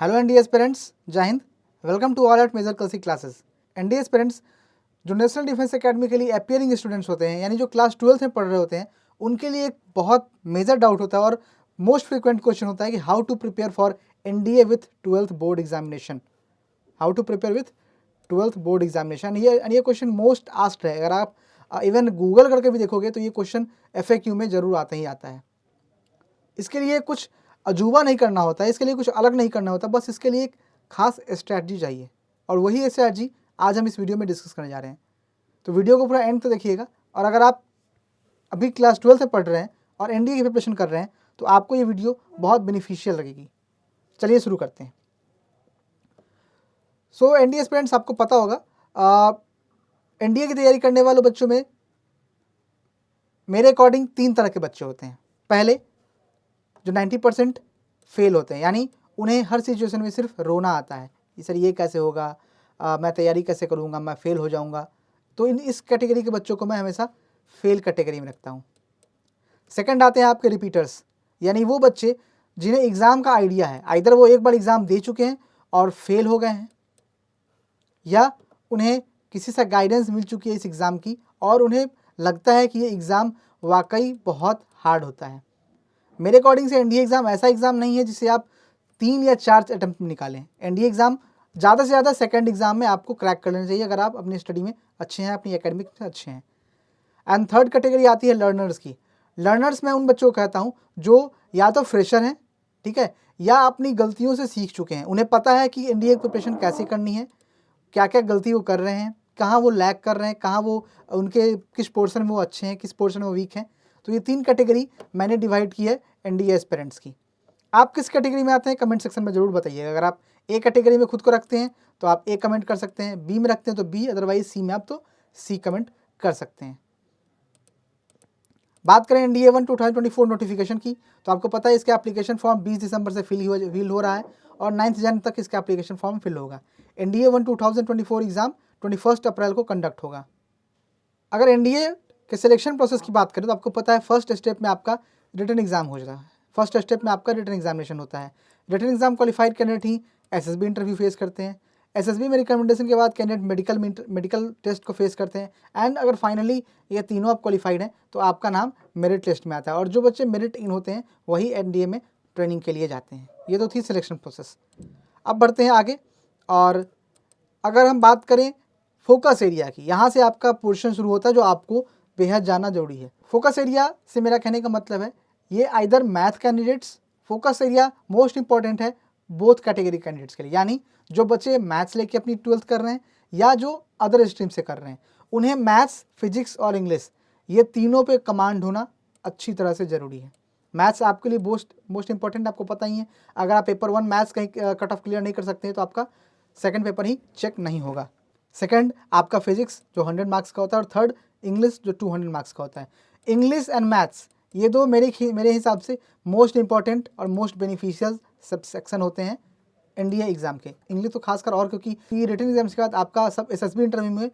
Hello NDA aspirants, Jai Hind. Welcome to all at major Kalsi classes. NDA aspirants जो national defence academy के लिए appearing students होते हैं, यानी जो क्लास 12th में पढ़ रहे होते हैं, उनके लिए एक बहुत मेजर डाउट होता है और मोस्ट फ्रिक्वेंट क्वेश्चन होता है कि how to prepare for NDA with 12th board examination. How to prepare with 12th board examination, ये क्वेश्चन मोस्ट आस्क्ड है। अगर आप इवन गूगल करके भी देखोगे तो ये क्वेश्चन FAQ में जरूर आता ही आता है। इसके लिए कुछ अजूबा नहीं करना होता है, इसके लिए कुछ अलग नहीं करना होता, बस इसके लिए एक खास स्ट्रैटेजी चाहिए और वही स्ट्रैटेजी आज हम इस वीडियो में डिस्कस करने जा रहे हैं। तो वीडियो को पूरा एंड तक देखिएगा। और अगर आप अभी क्लास 12 में पढ़ रहे हैं और एनडीए की प्रिपरेशन कर रहे हैं तो आपको ये वीडियो बहुत बेनिफिशियल लगेगी। चलिए शुरू करते हैं। सो एनडीए स्टूडेंट्स, आपको पता होगा एनडीए की तैयारी करने वाले बच्चों में मेरे अकॉर्डिंग 3 तरह के बच्चे होते हैं। पहले जो 90% फेल होते हैं, यानी उन्हें हर सिचुएशन में सिर्फ रोना आता है कि सर ये कैसे होगा, मैं तैयारी कैसे करूँगा, मैं फेल हो जाऊँगा। तो इस कैटेगरी के बच्चों को मैं हमेशा फेल कैटेगरी में रखता हूँ। सेकंड आते हैं आपके रिपीटर्स, यानी वो बच्चे जिन्हें एग्ज़ाम का आइडिया है, आइदर वो एक बार एग्ज़ाम दे चुके हैं और फेल हो गए हैं, या उन्हें किसी से गाइडेंस मिल चुकी है इस एग्ज़ाम की और उन्हें लगता है कि ये एग्ज़ाम वाकई बहुत हार्ड होता है। मेरे अकॉर्डिंग से एनडीए एग्ज़ाम ऐसा एग्ज़ाम नहीं है जिसे आप 3 या 4 अटैम्प्ट में निकालें। एनडीए एग्ज़ाम ज़्यादा से ज़्यादा सेकंड एग्ज़ाम में आपको क्रैक कर लेना चाहिए अगर आप अपनी स्टडी में अच्छे हैं, अपनी एकेडमिक में अच्छे हैं। एंड थर्ड कैटेगरी आती है लर्नर्स की। लर्नर्स मैं उन बच्चों को कहता हूँ जो या तो फ्रेशर हैं, ठीक है, या अपनी गलतियों से सीख चुके हैं। उन्हें पता है कि एनडीए की प्रिपरेशन कैसे करनी है, क्या क्या गलती वो कर रहे हैं, कहाँ वो लैग कर रहे हैं, कहाँ वो उनके किस पोर्शन में वो अच्छे हैं, किस पोर्शन में वो वीक हैं। तो ये 3 कैटेगरी मैंने डिवाइड की है एनडीए एस्पिरेंट्स की। आप किस कैटेगरी में आते हैं कमेंट सेक्शन में ज़रूर बताइएगा। अगर आप ए कैटेगरी में खुद को रखते हैं तो आप ए कमेंट कर सकते हैं, बी में रखते हैं तो बी, अदरवाइज सी में आप तो सी कमेंट कर सकते हैं। बात करें एनडीए 1 2024 नोटिफिकेशन की, तो आपको पता है इसका एप्लीकेशन फॉर्म 20 दिसंबर से फिल हो रहा है और 9 जनवरी तक इसका एप्लीकेशन फॉर्म फिल होगा। एनडीए 1 2024 एग्ज़ाम 21 अप्रैल को कंडक्ट होगा। अगर एनडीए के सिलेक्शन प्रोसेस की बात करें तो आपको पता है फर्स्ट स्टेप में आपका रिटन एग्जाम हो जाता है। फर्स्ट स्टेप में आपका रिटन एग्जामिनेशन होता है। रिटन एग्जाम क्वालिफाइड कैंडिडेट ही एसएसबी इंटरव्यू फेस करते हैं। एसएसबी में रिकमेंडेशन के बाद कैंडिडेट मेडिकल टेस्ट को फेस करते हैं। एंड अगर फाइनली ये तीनों आप क्वालिफाइड हैं तो आपका नाम मेरिट लिस्ट में आता है और जो बच्चे मेरिट इन होते हैं वही एनडीए में ट्रेनिंग के लिए जाते हैं। ये तो थी सिलेक्शन प्रोसेस। अब बढ़ते हैं आगे और अगर हम बात करें फोकस एरिया की, यहाँ से आपका पोर्शन शुरू होता है जो आपको बेहद जानना जरूरी है। फोकस एरिया से मेरा कहने का मतलब है ये either math candidates, focus area most important है बोथ कैटेगरी कैंडिडेट्स के लिए, यानी जो बच्चे मैथ्स लेके अपनी 12th कर रहे हैं या जो अदर स्ट्रीम से कर रहे हैं, उन्हें मैथ्स, फिजिक्स और इंग्लिश ये तीनों पे कमांड होना अच्छी तरह से ज़रूरी है। मैथ्स आपके लिए मोस्ट इंपॉर्टेंट, आपको पता ही है। अगर आप पेपर 1 मैथ्स कहीं कट ऑफ क्लियर नहीं कर सकते हैं तो आपका सेकंड पेपर ही चेक नहीं होगा। सेकंड आपका फिजिक्स जो 100 मार्क्स का होता है और थर्ड इंग्लिश जो 200 मार्क्स का होता है। इंग्लिश एंड मैथ्स ये दो मेरे हिसाब से मोस्ट इंपॉर्टेंट और मोस्ट बेनिफिशियल सब सेक्शन होते हैं एनडीए एग्ज़ाम के। इंग्लिश तो खासकर, और क्योंकि रिटन एग्जाम्स के बाद आपका सब एसएसबी इंटरव्यू में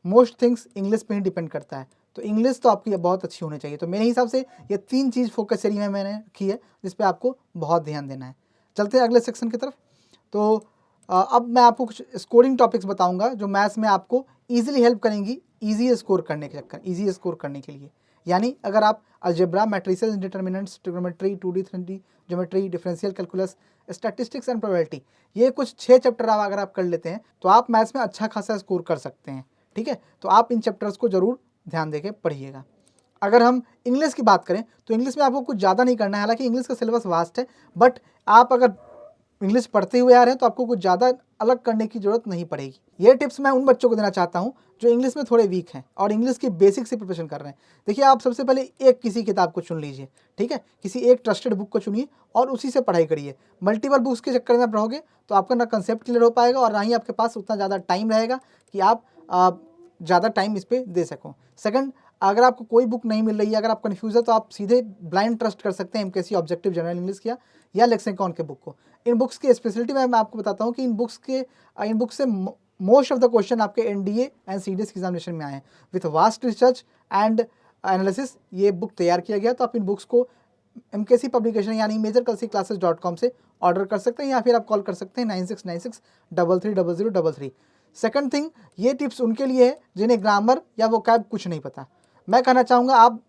मोस्ट थिंग्स इंग्लिश पे ही डिपेंड करता है, तो इंग्लिश तो आपकी बहुत अच्छी होनी चाहिए। तो मेरे हिसाब से ये 3 चीज़ फोकस एरिया में मैंने रखी है जिस पे आपको बहुत ध्यान देना है। चलते हैं अगले सेक्शन की तरफ। तो अब मैं आपको कुछ स्कोरिंग टॉपिक्स बताऊंगा जो मैथ्स में आपको ईजिली हेल्प करेंगी ईजी स्कोर करने के लिए। यानी अगर आप algebra, matrices, determinants, trigonometry, 2D 3D geometry, differential calculus, statistics and probability, ये कुछ 6 चैप्टर अगर आप कर लेते हैं तो आप मैथ्स में अच्छा खासा स्कोर कर सकते हैं। ठीक है, तो आप इन चैप्टर्स को ज़रूर ध्यान देके पढ़िएगा। अगर हम इंग्लिश की बात करें तो इंग्लिश में आपको कुछ ज़्यादा नहीं करना है, हालांकि इंग्लिश का सिलेबस वास्ट है, बट आप अगर इंग्लिश पढ़ते हुए आ रहे हैं तो आपको कुछ ज़्यादा अलग करने की ज़रूरत नहीं पड़ेगी। ये टिप्स मैं उन बच्चों को देना चाहता हूँ जो इंग्लिश में थोड़े वीक हैं और इंग्लिश की बेसिक से प्रिपरेशन कर रहे हैं। देखिए, आप सबसे पहले किसी किताब को चुन लीजिए, ठीक है, किसी एक ट्रस्टेड बुक को चुनिए और उसी से पढ़ाई करिए। मल्टीपल बुक्स के चक्कर में आप रहोगे तो आपका ना कंसेप्ट क्लियर हो पाएगा और ना ही आपके पास उतना ज़्यादा टाइम रहेगा कि आप ज़्यादा टाइम इस पर दे सको। सेकंड, अगर आपको कोई बुक नहीं मिल रही है, अगर आप कन्फ्यूज है, तो आप सीधे ब्लाइंड ट्रस्ट कर सकते हैं एमकेसी ऑब्जेक्टिव जनरल इंग्लिश किया या लेक्सिकॉन के बुक को। इन बुक्स की स्पेशलिटी मैं आपको बताता हूँ कि इन बुक्स से मोस्ट ऑफ द क्वेश्चन आपके एनडीए एंड सीडीएस एग्जामिनेशन में आए हैं। With vast research and analysis ये बुक तैयार किया गया, तो आप इन बुक्स को एमकेसी पब्लिकेशन यानी मेजर कलसी क्लासेस.com से ऑर्डर कर सकते हैं या फिर आप कॉल कर सकते हैं 9696330033। सेकंड थिंग, ये टिप्स उनके लिए है जिन्हें ग्रामर या वोकैब कुछ नहीं पता। मैं कहना चाहूँगा आप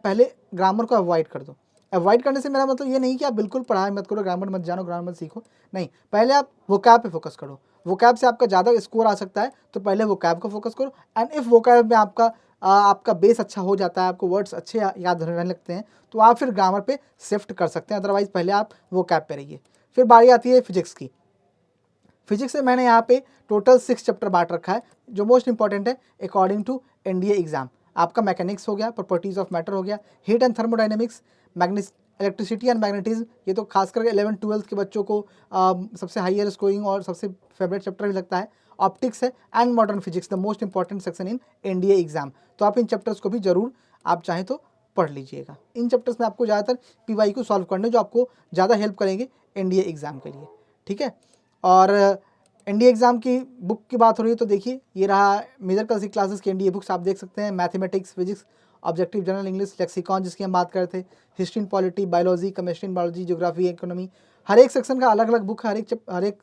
पहले ग्रामर को अवॉइड कर दो। अवॉइड करने से मेरा मतलब ये नहीं कि आप बिल्कुल पढ़ाई मत करो, ग्रामर मत जानो, ग्रामर मत सीखो, नहीं, पहले आप वोकैब पे फोकस करो। वोकैब से आपका ज़्यादा स्कोर आ सकता है, तो पहले वोकैब को फोकस करो। एंड इफ़ वोकैब में आपका बेस अच्छा हो जाता है, आपको वर्ड्स अच्छे याद रहने लगते हैं, तो आप फिर ग्रामर पे शिफ्ट कर सकते हैं। अदरवाइज़ पहले आप वोकैब पे रहिए। फिर बारी आती है फिजिक्स की। फिजिक्स में मैंने यहाँ पे टोटल 6 चैप्टर बांट रखा है, जो मोस्ट इंपॉर्टेंट है अकॉर्डिंग टू एनडीए एग्जाम। आपका मैकेनिक्स हो गया, प्रॉपर्टीज ऑफ मैटर हो गया, heat and thermodynamics, electricity and magnetism, ये तो खासकर 11th-12th के बच्चों को सबसे हाईयर स्कोरिंग और सबसे फेवरेट चैप्टर भी लगता है। ऑप्टिक्स है and modern physics, the most important section in NDA exam. तो आप इन चैप्टर्स को भी जरूर आप चाहें तो पढ़ लीजिएगा। इन चैप्टर्स में आपको ज़्यादातर पीवाईक्यू सॉल्व करने जो आपको ज़्यादा हेल्प करेंगे एनडीए एग्जाम के लिए, ठीक है। और एनडीए एग्जाम की बुक की बात हो रही है तो देखिए, ये रहा मेजर क्लासिक क्लासेस की एनडीए बुक्स, आप देख सकते हैं। Mathematics, physics, objective general English, lexicon जिसकी हम बात कर रहे थे, history and polity, biology, chemistry and biology, geography, economy, हर एक सेक्शन का अलग अलग बुक है, हर एक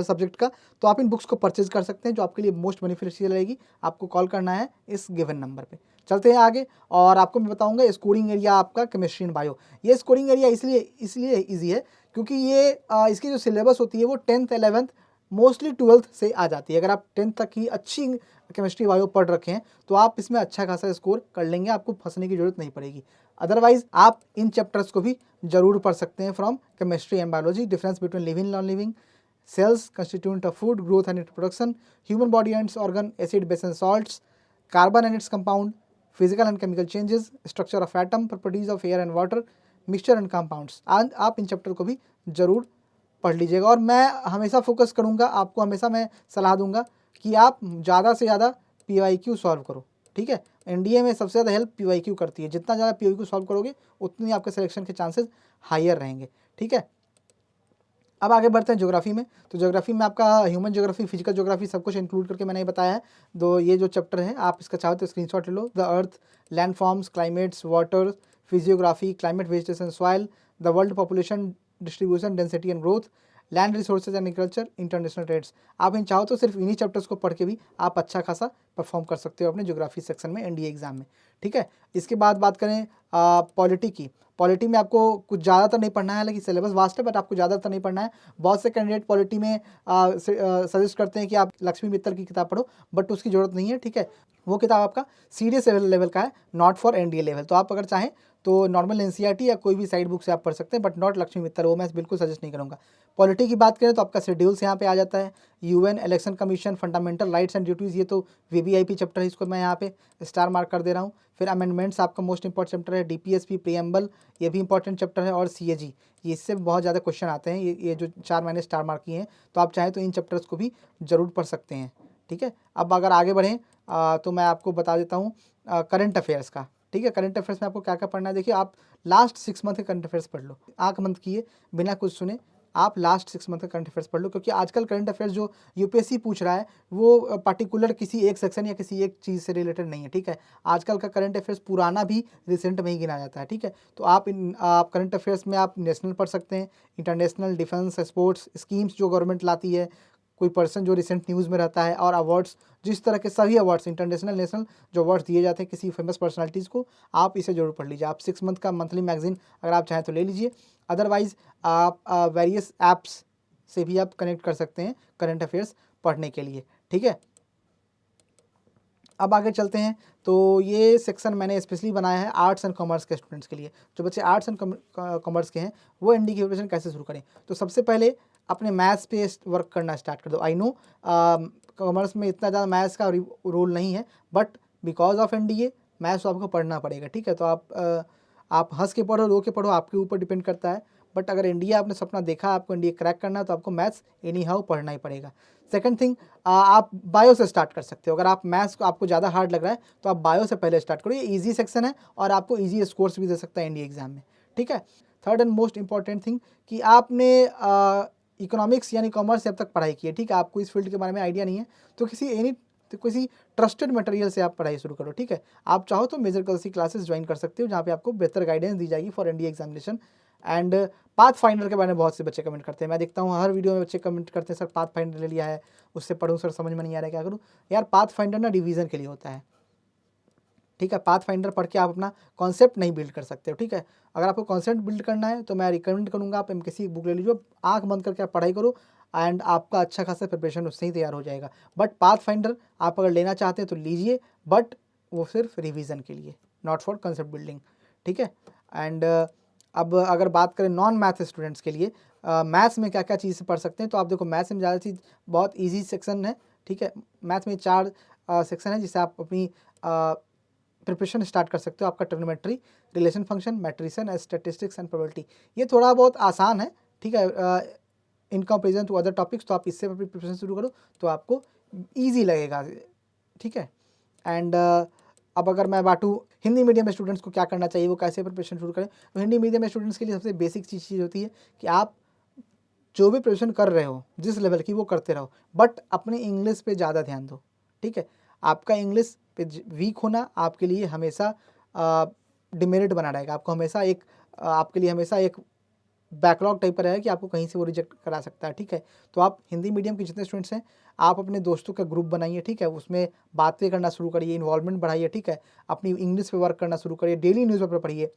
सब्जेक्ट का। तो आप इन बुक्स को परचेज कर सकते हैं, जो आपके लिए मोस्ट बेनिफिशियल रहेगी। आपको कॉल करना है इस गिवन नंबर पे। चलते हैं आगे, और आपको मैं बताऊंगा स्कोरिंग एरिया आपका केमिस्ट्री एंड बायो। ये स्कोरिंग एरिया इसलिए ईजी है क्योंकि ये इसकी जो सिलेबस होती है वो 10th 11th मोस्टली 12th से आ जाती है। अगर आप 10th तक की अच्छी केमिस्ट्री बायो पढ़ रखे हैं तो आप इसमें अच्छा खासा स्कोर कर लेंगे, आपको फंसने की जरूरत नहीं पड़ेगी। अदरवाइज आप इन चैप्टर्स को भी जरूर पढ़ सकते हैं from chemistry and biology, difference between living non living, cells constituent of food, growth and reproduction, human body and its organ, acid, base and salts, carbon and its compound, physical and chemical changes, structure of atom, properties of air and water, mixture and compounds। आज आप in chapter को भी जरूर पढ़ लीजिएगा। और मैं हमेशा फोकस करूँगा, आपको हमेशा मैं सलाह दूंगा कि आप ज़्यादा से ज़्यादा पीवाईक्यू सॉल्व करो, ठीक है। एनडीए में सबसे ज़्यादा हेल्प पीवाईक्यू करती है, जितना ज़्यादा पीवाईक्यू सॉल्व करोगे उतनी आपके सिलेक्शन के चांसेस हायर रहेंगे, ठीक है। अब आगे बढ़ते हैं ज्योग्राफी में। तो ज्योग्राफी में आपका ह्यूमन ज्योग्राफी, फिजिकल ज्योग्राफी सब कुछ इंक्लूड करके मैंने बताया है। दो ये जो चैप्टर है आप इसका चाहो तो स्क्रीनशॉट ले लो। The earth, land forms, climates, water, physiography, climate, vegetation, soil, the world population distribution, density and growth, land resources and agriculture, international trades. आप इन चाहो तो सिर्फ इन्हीं चैप्टर्स को पढ़ के भी आप अच्छा खासा परफॉर्म कर सकते हो अपने ज्योग्राफी सेक्शन में एनडीए एग्जाम में, ठीक है। इसके बाद बात करें पॉलिटी की। पॉलिटी में आपको कुछ ज़्यादातर नहीं पढ़ना है, लेकिन सिलेबस वास्ट है, बट आपको ज़्यादातर नहीं पढ़ना है। बहुत से कैंडिडेट पॉलिटी में सजेस्ट करते हैं कि आप लक्ष्मी मित्तल की किताब पढ़ो, बट उसकी ज़रूरत नहीं है, ठीक है। वो किताब आपका सीरियस लेवल का है, नॉट फॉर एनडीए लेवल। तो आप अगर चाहें तो नॉर्मल एनसीईआरटी या कोई भी साइड बुक से आप पढ़ सकते हैं, बट नॉट लक्ष्मी मित्तल, वो मैं बिल्कुल सजेस्ट नहीं करूँगा। पॉलिटी की बात करें तो आपका शेड्यूल्स यहाँ पे आ जाता है, UN, election commission, fundamental rights and duties, ये तो वीवीआईपी चैप्टर है, इसको मैं यहाँ पे स्टार मार्क कर दे रहा हूँ। फिर अमेंडमेंट्स आपका मोस्ट इंपॉर्टेंट चैप्टर है, डीपीएसपी, प्रीएम्बल, ये भी इंपॉर्टेंट चैप्टर है, और सीएजी, ये इससे बहुत ज़्यादा क्वेश्चन आते हैं। ये जो 4 मैंने स्टार मार्क किए हैं, तो आप चाहें तो इन चैप्टर्स को भी जरूर पढ़ सकते हैं, ठीक है। अब अगर आगे बढ़ें तो मैं आपको बता देता हूँ करंट अफेयर्स का, ठीक है। करंट अफेयर्स में आपको क्या क्या पढ़ना है, देखिए आप लास्ट 6 मंथ के करंट अफेयर्स पढ़ लो, आंख बंद किए बिना कुछ सुने आप लास्ट 6 मंथ का करंट अफेयर्स पढ़ लो। क्योंकि आजकल करंट अफेयर्स जो यूपीएससी पूछ रहा है वो पर्टिकुलर किसी एक सेक्शन या किसी एक चीज़ से रिलेटेड नहीं है, ठीक है। आजकल का करंट अफेयर्स पुराना भी रिसेंट में ही गिना जाता है, ठीक है। तो आप करंट अफेयर्स में आप नेशनल पढ़ सकते हैं, इंटरनेशनल, डिफेंस, स्पोर्ट्स, स्कीम्स जो गवर्नमेंट लाती है, कोई पर्सन जो रिसेंट न्यूज़ में रहता है, और अवार्ड्स, जिस तरह के सभी अवार्ड्स इंटरनेशनल, नेशनल जो अवार्ड्स दिए जाते हैं किसी फेमस पर्सनालिटीज़ को, आप इसे जरूर पढ़ लीजिए। आप 6 मंथ का मंथली मैगजीन अगर आप चाहें तो ले लीजिए। अदरवाइज़ आप वेरियस ऐप्स से भी आप कनेक्ट कर सकते हैं करंट अफेयर्स पढ़ने के लिए, ठीक है। अब आगे चलते हैं। तो ये सेक्शन मैंने स्पेशली बनाया है आर्ट्स एंड कॉमर्स के स्टूडेंट्स के लिए। जो बच्चे आर्ट्स एंड कॉमर्स के हैं वो एनडीए की प्रिपरेशन कैसे शुरू करें। तो सबसे पहले अपने मैथ्स पे वर्क करना स्टार्ट कर दो। आई नो कॉमर्स में इतना ज़्यादा मैथ्स का रोल नहीं है, but because of NDA maths आपको पढ़ना पड़ेगा, ठीक है। तो आप हंस के पढ़ो, रो के पढ़ो, आपके ऊपर डिपेंड करता है। बट अगर एनडीए आपने सपना देखा, आपको एनडीए क्रैक करना है, तो आपको मैथ्स एनी हाउ पढ़ना ही पड़ेगा। सेकंड थिंग, आप बायो से स्टार्ट कर सकते हो। अगर आप मैथ्स को आपको ज़्यादा हार्ड लग रहा है तो आप बायो से पहले स्टार्ट करो, ये ईजी सेक्शन है और आपको ईजी स्कोर्स भी दे सकता है एनडीए एग्जाम में, ठीक है। Third and most important thing कि आपने इकोनॉमिक्स यानी कॉमर्स से अब तक पढ़ाई की है, ठीक है। आपको इस फील्ड के बारे में आइडिया नहीं है तो किसी ट्रस्टेड मटेरियल से आप पढ़ाई शुरू करो, ठीक है। आप चाहो तो मेजर क्लासेस ज्वाइन कर सकते हो, जहाँ पे आपको बेहतर गाइडेंस दी जाएगी for NDA examination. And path finder के बारे में बहुत से बच्चे कमेंट करते हैं, मैं देखता हूँ हर वीडियो में बच्चे कमेंट करते हैं सर पाथ फाइंडर ले लिया है, उससे पढ़ूँ सर समझ में नहीं आ रहा है क्या करूँ। यार पाथ फाइंडर ना रिवीजन के लिए होता है, ठीक है। पाथ फाइंडर पढ़ के आप अपना कॉन्सेप्ट नहीं बिल्ड कर सकते हो, ठीक है। अगर आपको कॉन्सेप्ट बिल्ड करना है तो मैं रिकमेंड करूँगा आप MKC की बुक ले लीजिए, आँख बंद करके आप पढ़ाई करो एंड आपका अच्छा खासा प्रिपरेशन उससे ही तैयार हो जाएगा। बट पाथ फाइंडर आप अगर लेना चाहते हैं तो लीजिए, बट वो सिर्फ रिवीजन के लिए, नॉट फॉर कंसेप्ट बिल्डिंग, ठीक है। एंड अब अगर बात करें नॉन मैथ स्टूडेंट्स के लिए, मैथ्स में क्या क्या चीज़ पढ़ सकते हैं, तो आप देखो मैथ्स में ज़्यादा चीज़ बहुत ईजी सेक्शन है, ठीक है। मैथ्स में 4 सेक्शन है जिससे आप अपनी प्रिपरेशन स्टार्ट कर सकते हो। आपका trigonometry, relation function, matrices, statistics and probability, ये थोड़ा बहुत आसान है, ठीक है, in comparison to other topics. तो आप इससे अपनी प्रिपरेशन शुरू करो तो आपको ईजी लगेगा, ठीक है। एंड अब अगर मैं बांटूँ हिंदी मीडियम स्टूडेंट्स को क्या करना चाहिए, वो कैसे प्रिपरेशन शुरू करें, तो हिंदी मीडियम स्टूडेंट्स के लिए सबसे बेसिक चीज़ होती है कि आप जो भी प्रिपरेशन कर रहे हो जिस लेवल की वो करते रहो, बट अपने इंग्लिश पे ज़्यादा ध्यान दो, ठीक है। आपका इंग्लिश पे वीक होना आपके लिए हमेशा डिमेरिट बना रहेगा, आपको हमेशा एक आपके लिए हमेशा एक बैकलॉग टाइप का रहेगा कि आपको कहीं से वो रिजेक्ट करा सकता है, ठीक है। तो आप हिंदी मीडियम के जितने स्टूडेंट्स हैं आप अपने दोस्तों का ग्रुप बनाइए, ठीक है, उसमें बातें करना शुरू करिए, इन्वॉल्वमेंट बढ़ाइए, ठीक है। अपनी इंग्लिश पे वर्क करना शुरू करिए, डेली न्यूज़पेपर पढ़िए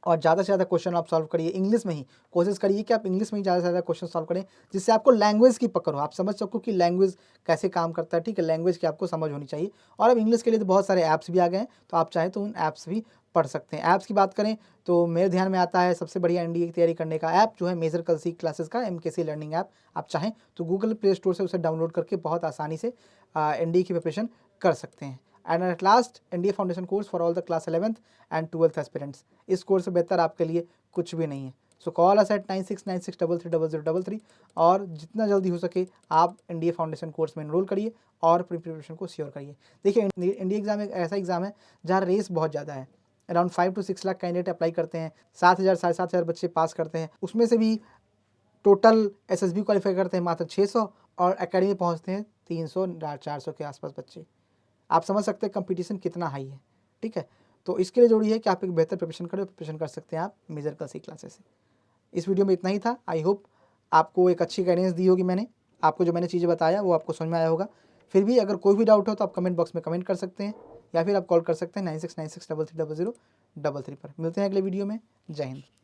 और ज़्यादा से ज़्यादा क्वेश्चन आप सॉल्व करिए इंग्लिश में ही। कोशिश करिए कि आप इंग्लिश में ही ज़्यादा से ज़्यादा क्वेश्चन सॉल्व करें, जिससे आपको लैंग्वेज की पकड़ हो, आप समझ सको कि लैंग्वेज कैसे काम करता है, ठीक है। लैंग्वेज की आपको समझ होनी चाहिए। और अब इंग्लिश के लिए तो बहुत सारे ऐप्स भी आ गए हैं, तो आप चाहें तो उन ऐप्स भी पढ़ सकते हैं। ऐप्स की बात करें तो मेरे ध्यान में आता है सबसे बढ़िया NDA की तैयारी करने का ऐप जो है मेजर कलसी क्लासेस का MKC लर्निंग ऐप। आप चाहें तो गूगल प्ले स्टोर से उसे डाउनलोड करके बहुत आसानी से NDA की प्रिपरेशन कर सकते हैं। And at last NDA foundation course for all the class 11th and 12th aspirants, इस कोर्स से बेहतर आपके लिए कुछ भी नहीं है। सो कॉल अस एट 9696330033 और जितना जल्दी हो सके आप NDA फाउंडेशन कोर्स में एनरोल करिए और प्रिपरेशन को श्योर करिए। देखिए NDA एग्जाम एक ऐसा एग्जाम है जहाँ रेस बहुत ज़्यादा है, around 5 to 6 lakh candidate apply करते हैं, 7,000 साढ़े 7,000 बच्चे पास करते हैं, उसमें से भी टोटल SSB क्वालिफाई करते हैं मात्र 600 और एकेडमी पहुँचते हैं 300-400 के आसपास बच्चे। आप समझ सकते हैं कंपटीशन कितना हाई है, ठीक है। तो इसके लिए जरूरी है कि आप एक बेहतर प्रिपरेशन करें, प्रिपरेशन कर सकते हैं आप मेजर कलसी क्लासेस से। इस वीडियो में इतना ही था। आई होप आपको एक अच्छी गाइडेंस दी होगी मैंने, आपको जो मैंने चीज़ें बताया वो आपको समझ में आया होगा। फिर भी अगर कोई भी डाउट हो तो आप कमेंट बॉक्स में कमेंट कर सकते हैं या फिर आप कॉल कर सकते हैं 9696330033 पर। मिलते हैं अगले वीडियो में। जय हिंद।